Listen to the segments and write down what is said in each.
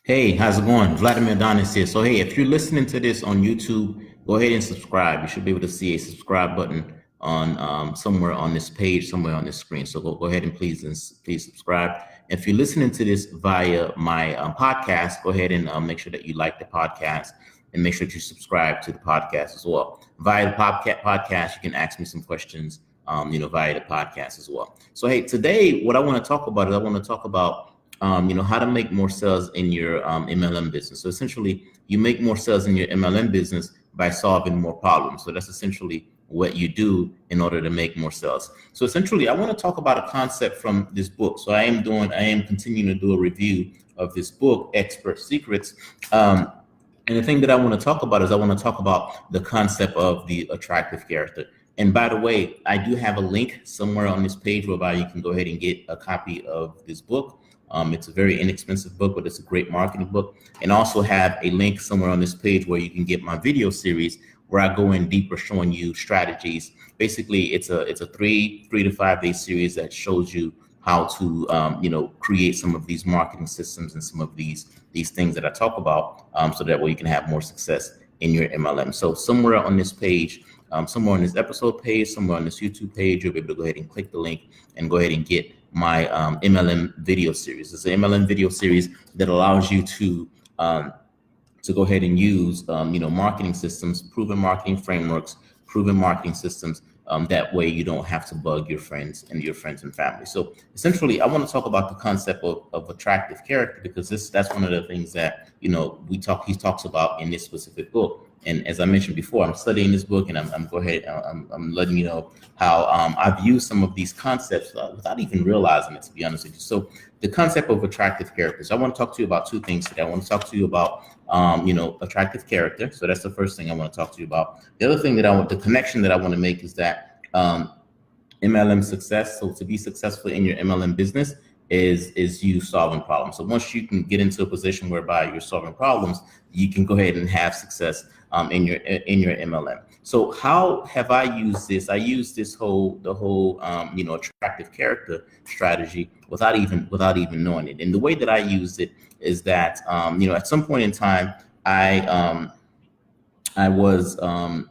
Hey, how's it going? Vladimir Donis here. So, hey, if you're listening to this on YouTube, go ahead and subscribe. You should be able to see a subscribe button on somewhere on this page, somewhere on this screen. So go ahead and please subscribe. If you're listening to this via my podcast, go ahead and make sure that you like the podcast and make sure that you subscribe to the podcast as well. Via the podcast, you can ask me some questions, via the podcast as well. So, hey, today what I want to talk about is I want to talk about how to make more sales in your MLM business. So essentially, you make more sales in your MLM business by solving more problems. So that's essentially what you do in order to make more sales. So essentially, I want to talk about a concept from this book. So I am continuing to do a review of this book, Expert Secrets. And the thing that I want to talk about is I want to talk about the concept of the attractive character. And by the way, I do have a link somewhere on this page whereby you can go ahead and get a copy of this book. It's a very inexpensive book, but it's a great marketing book. And also have a link somewhere on this page where you can get my video series where I go in deeper showing you strategies. Basically, it's a three to 5 day series that shows you how to create some of these marketing systems and some of these things that I talk about, so that way you can have more success in your MLM. So somewhere on this page, somewhere on this episode page, somewhere on this YouTube page, you'll be able to go ahead and click the link and go ahead and get my MLM video series. It's an MLM video series that allows you to go ahead and use marketing systems, proven marketing frameworks, proven marketing systems. That way you don't have to bug your friends and family. So essentially, I want to talk about the concept of attractive character, because that's one of the things that he talks about in this specific book. And as I mentioned before, I'm studying this book, and I'm letting you know how I've used some of these concepts without even realizing it, to be honest with you. So the concept of attractive characters. I want to talk to you about two things today. I want to talk to you about attractive character. So that's the first thing I want to talk to you about. The other thing the connection that I want to make is that MLM success. So to be successful in your MLM business is you solving problems. So once you can get into a position whereby you're solving problems, you can go ahead and have success in your MLM. So how have I used this? I use the whole attractive character strategy without even knowing it. And the way that I use it is that at some point in time, I was a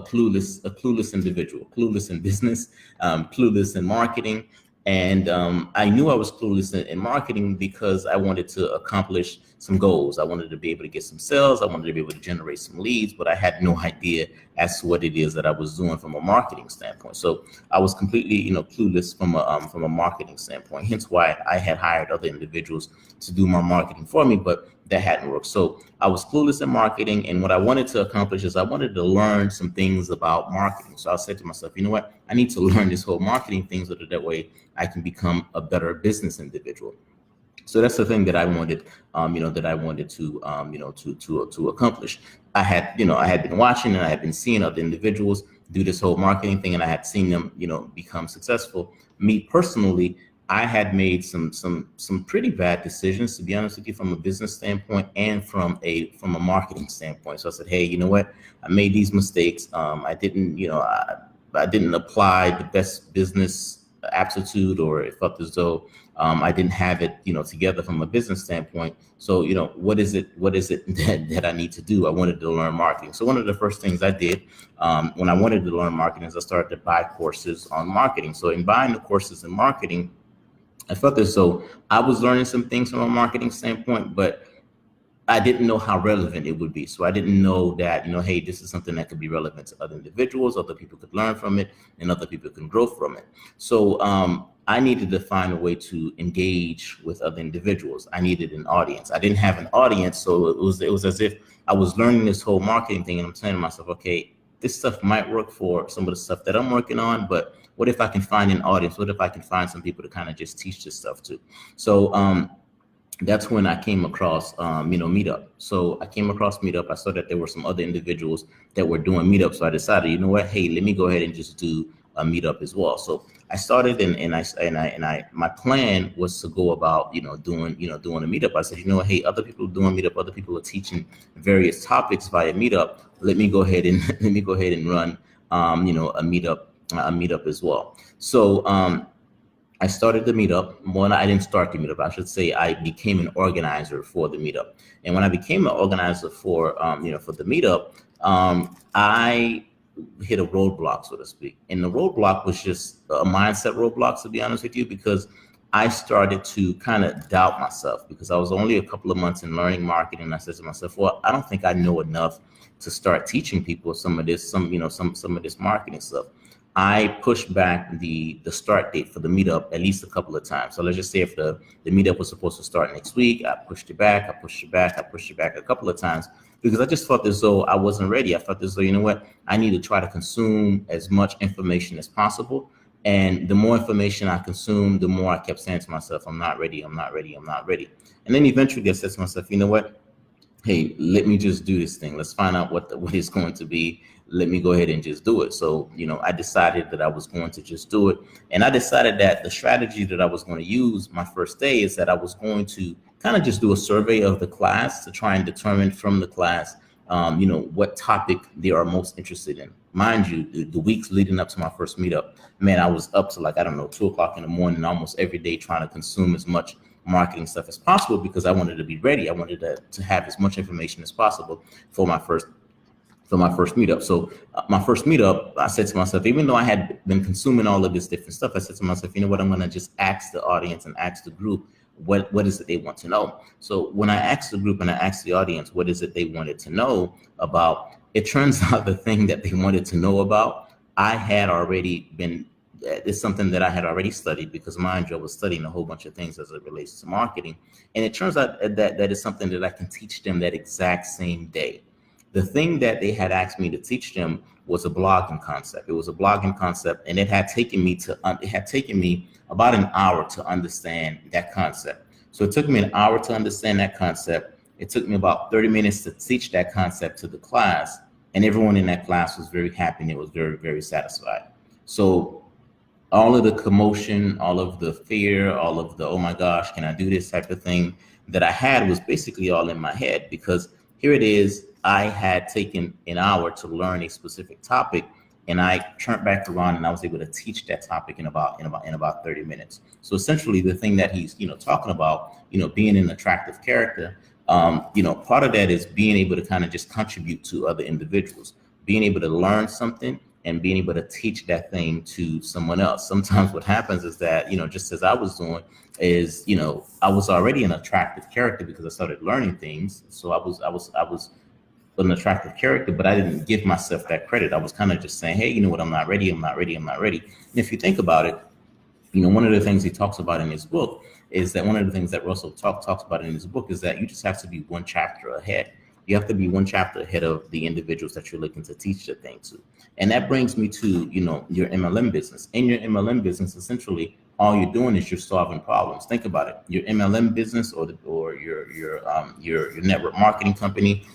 clueless individual, clueless in business, clueless in marketing. And I knew I was clueless in marketing because I wanted to accomplish some goals. I wanted to be able to get some sales. I wanted to be able to generate some leads, but I had no idea as to what it is that I was doing from a marketing standpoint. So I was completely, clueless from a marketing standpoint. Hence why I had hired other individuals to do my marketing for me, but that hadn't worked. So I was clueless in marketing, and what I wanted to accomplish is I wanted to learn some things about marketing. So I said to myself, you know what? I need to learn this whole marketing thing so that way I can become a better business individual. So that's the thing that I wanted, to accomplish. I had been watching and I had been seeing other individuals do this whole marketing thing, and I had seen them, become successful. Me personally, I had made some pretty bad decisions, to be honest with you, from a business standpoint and from a marketing standpoint. So I said, hey, you know what? I made these mistakes. I didn't apply the best business aptitude, or it felt as though I didn't have it, together from a business standpoint. So, what is it that I need to do? I wanted to learn marketing. So one of the first things I did when I wanted to learn marketing is I started to buy courses on marketing. So in buying the courses in marketing, I felt as though I was learning some things from a marketing standpoint, but I didn't know how relevant it would be. So I didn't know that, hey, this is something that could be relevant to other individuals, other people could learn from it, and other people can grow from it. So I needed to find a way to engage with other individuals. I needed an audience. I didn't have an audience, so it was as if I was learning this whole marketing thing, and I'm saying to myself, okay, this stuff might work for some of the stuff that I'm working on, but what if I can find an audience? What if I can find some people to kind of just teach this stuff to? So that's when I came across, Meetup. So I came across Meetup. I saw that there were some other individuals that were doing Meetup. So I decided, you know what? Hey, let me go ahead and just do a Meetup as well. So I started, and my plan was to go about, doing a Meetup. I said, you know what? Hey, other people are doing Meetup. Other people are teaching various topics via Meetup. Let me go ahead and run, a Meetup as well. So I started the meetup. Well, I didn't start the meetup. I should say I became an organizer for the meetup. And when I became an organizer for, for the meetup, I hit a roadblock, so to speak. And the roadblock was just a mindset roadblock, to be honest with you, because I started to kind of doubt myself because I was only a couple of months in learning marketing. And I said to myself, well, I don't think I know enough to start teaching people some of this, some of this marketing stuff. I pushed back the start date for the meetup at least a couple of times. So let's just say if the meetup was supposed to start next week, I pushed it back, I pushed it back, I pushed it back a couple of times because I just felt as though I wasn't ready. I felt as though, you know what, I need to try to consume as much information as possible. And the more information I consumed, the more I kept saying to myself, I'm not ready, I'm not ready, I'm not ready. And then eventually I said to myself, you know what? Hey, let me just do this thing. Let's find out what it's going to be. Let me go ahead and just do it. So, I decided that I was going to just do it. And I decided that the strategy that I was going to use my first day is that I was going to kind of just do a survey of the class to try and determine from the class, what topic they are most interested in. Mind you, the weeks leading up to my first meetup, man, I was up to 2 o'clock in the morning, almost every day trying to consume as much marketing stuff as possible because I wanted to be ready. I wanted to have as much information as possible for my first meetup. So my first meetup, I said to myself, even though I had been consuming all of this different stuff, I said to myself, you know what, I'm going to just ask the audience and ask the group, what is it they want to know? So when I asked the group and I asked the audience, what is it they wanted to know about? It turns out the thing that they wanted to know about, it's something that I had already studied because, mind you, I was studying a whole bunch of things as it relates to marketing. And it turns out that is something that I can teach them that exact same day. The thing that they had asked me to teach them was a blogging concept. It was a blogging concept, and it had taken me about an hour to understand that concept. So it took me an hour to understand that concept. It took me about 30 minutes to teach that concept to the class, and everyone in that class was very happy and it was very, very satisfied. So all of the commotion, all of the fear, all of the, oh my gosh, can I do this type of thing that I had was basically all in my head because here it is. I had taken an hour to learn a specific topic and I turned back around and I was able to teach that topic in about 30 minutes. So essentially the thing that he's, talking about, being an attractive character, part of that is being able to kind of just contribute to other individuals, being able to learn something and being able to teach that thing to someone else. Sometimes what happens is that, just as I was doing is, I was already an attractive character because I started learning things. So I was an attractive character, but I didn't give myself that credit. I was kind of just saying, hey, you know what? I'm not ready. I'm not ready. I'm not ready. And if you think about it, one of the things he talks about in his book is that one of the things that Russell talks about in his book is that you just have to be one chapter ahead. You have to be one chapter ahead of the individuals that you're looking to teach the thing to. And that brings me to, your MLM business. In your MLM business, essentially, all you're doing is you're solving problems. Think about it. Your MLM business or your network marketing company,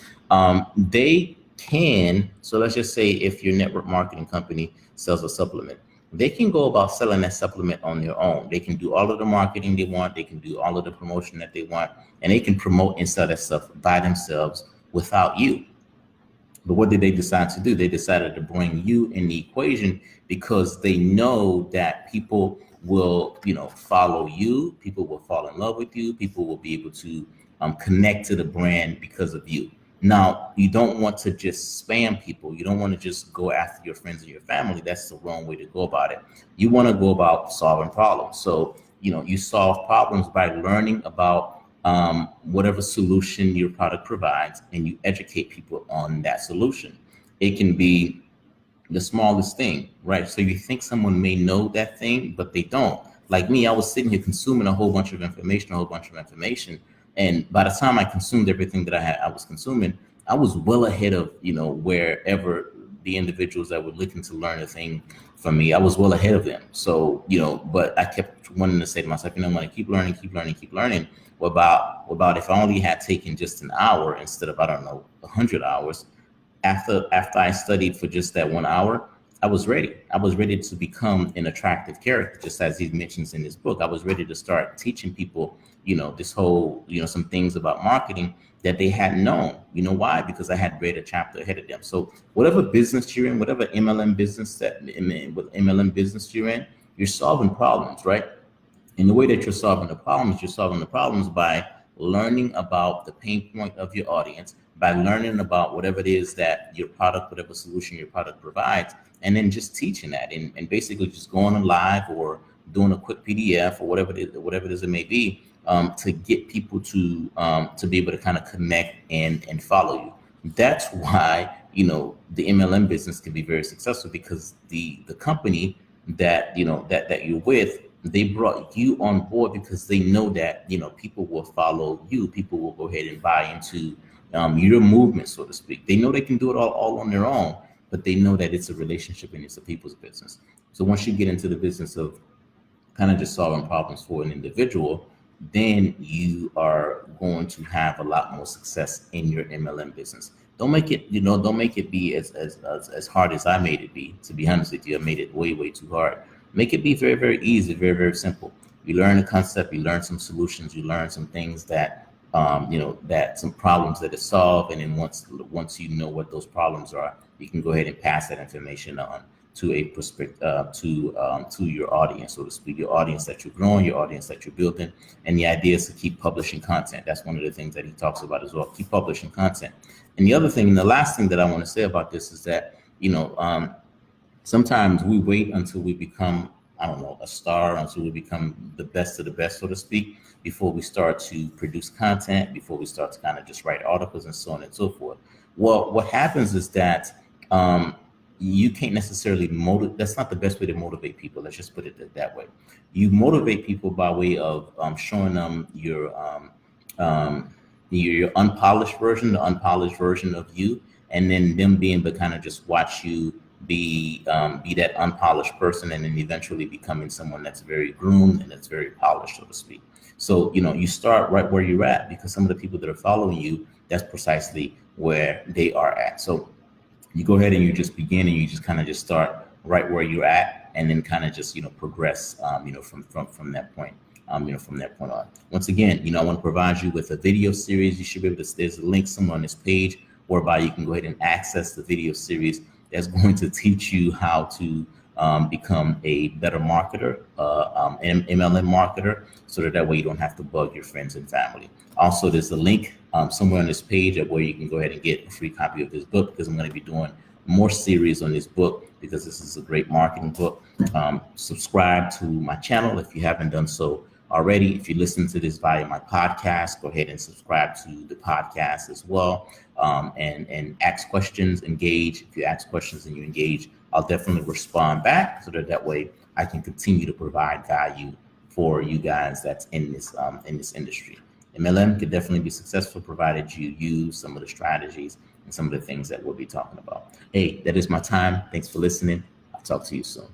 they can, so let's just say if your network marketing company sells a supplement, they can go about selling that supplement on their own. They can do all of the marketing they want. They can do all of the promotion that they want, and they can promote and sell that stuff by themselves without you. But what did they decide to do? They decided to bring you in the equation because they know that people will, follow you. People will fall in love with you. People will be able to connect to the brand because of you. Now, you don't want to just spam people. You don't want to just go after your friends and your family. That's the wrong way to go about it. You want to go about solving problems. So, you solve problems by learning about whatever solution your product provides, and you educate people on that solution. It can be the smallest thing, right? So you think someone may know that thing, but they don't. Like me, I was sitting here consuming a whole bunch of information. And by the time I consumed everything that I was consuming, I was well ahead of, wherever the individuals that were looking to learn a thing from me, I was well ahead of them. So, but I kept wanting to say to myself, I'm going to keep learning. What about if I only had taken just an hour instead of, 100 hours? After I studied for just that 1 hour, I was ready. I was ready to become an attractive character, just as he mentions in his book. I was ready to start teaching people, this whole, some things about marketing that they hadn't known. Why? Because I had read a chapter ahead of them. So whatever business you're in, whatever MLM business you're in, you're solving problems, right? And the way that you're solving the problems by learning about the pain point of your audience, by learning about whatever it is that your product, whatever solution your product provides, and then just teaching that, and basically just going on live or doing a quick PDF or whatever it is it may be, to get people to be able to kind of connect and follow you. That's why, the MLM business can be very successful, because the company that that you're with, they brought you on board because they know that people will follow you, people will go ahead and buy into your movement, so to speak. They know they can do it all on their own, but they know that it's a relationship and it's a people's business. So once you get into the business of kind of just solving problems for an individual, then you are going to have a lot more success in your MLM business. Don't make it be as hard as I made it be. To be honest with you, I made it way too hard. Make it be very, very easy, very simple. You learn a concept, you learn some solutions, you learn some things that that some problems that are solved, and then once you know what those problems are, you can go ahead and pass that information on to a to your audience, so to speak, your audience that you're growing, your audience that you're building. And the idea is to keep publishing content. That's one of the things that he talks about as well. Keep publishing content. And the other thing, and the last thing that I want to say about this is that sometimes we wait until we become, I don't know, a star, until we become the best of the best, so to speak, before we start to produce content, before we start to kind of just write articles and so on and so forth. Well, what happens is that you can't necessarily motivate. That's not the best way to motivate people. Let's just put it that way. You motivate people by way of showing them your unpolished version, the unpolished version of you, and then them being able to kind of just watch you be that unpolished person, and then eventually becoming someone that's very groomed and that's very polished, so to speak. So you start right where you're at, because some of the people that are following you, that's precisely where they are at. So you go ahead and you just begin, and you just kind of just start right where you're at, and then kind of just progress from that point. From that point on. Once again, I want to provide you with a video series. You should be able to, there's a link somewhere on this page whereby you can go ahead and access the video series that's going to teach you how to become a better marketer, MLM marketer, so that way you don't have to bug your friends and family. Also, there's a link somewhere on this page where you can go ahead and get a free copy of this book, because I'm going to be doing more series on this book, because this is a great marketing book. Subscribe to my channel if you haven't done so already. If you listen to this via my podcast, go ahead and subscribe to the podcast as well, and ask questions, engage. If you ask questions and you engage, I'll definitely respond back, so that way I can continue to provide value for you guys that's in this industry. MLM could definitely be successful provided you use some of the strategies and some of the things that we'll be talking about. Hey, that is my time. Thanks for listening. I'll talk to you soon.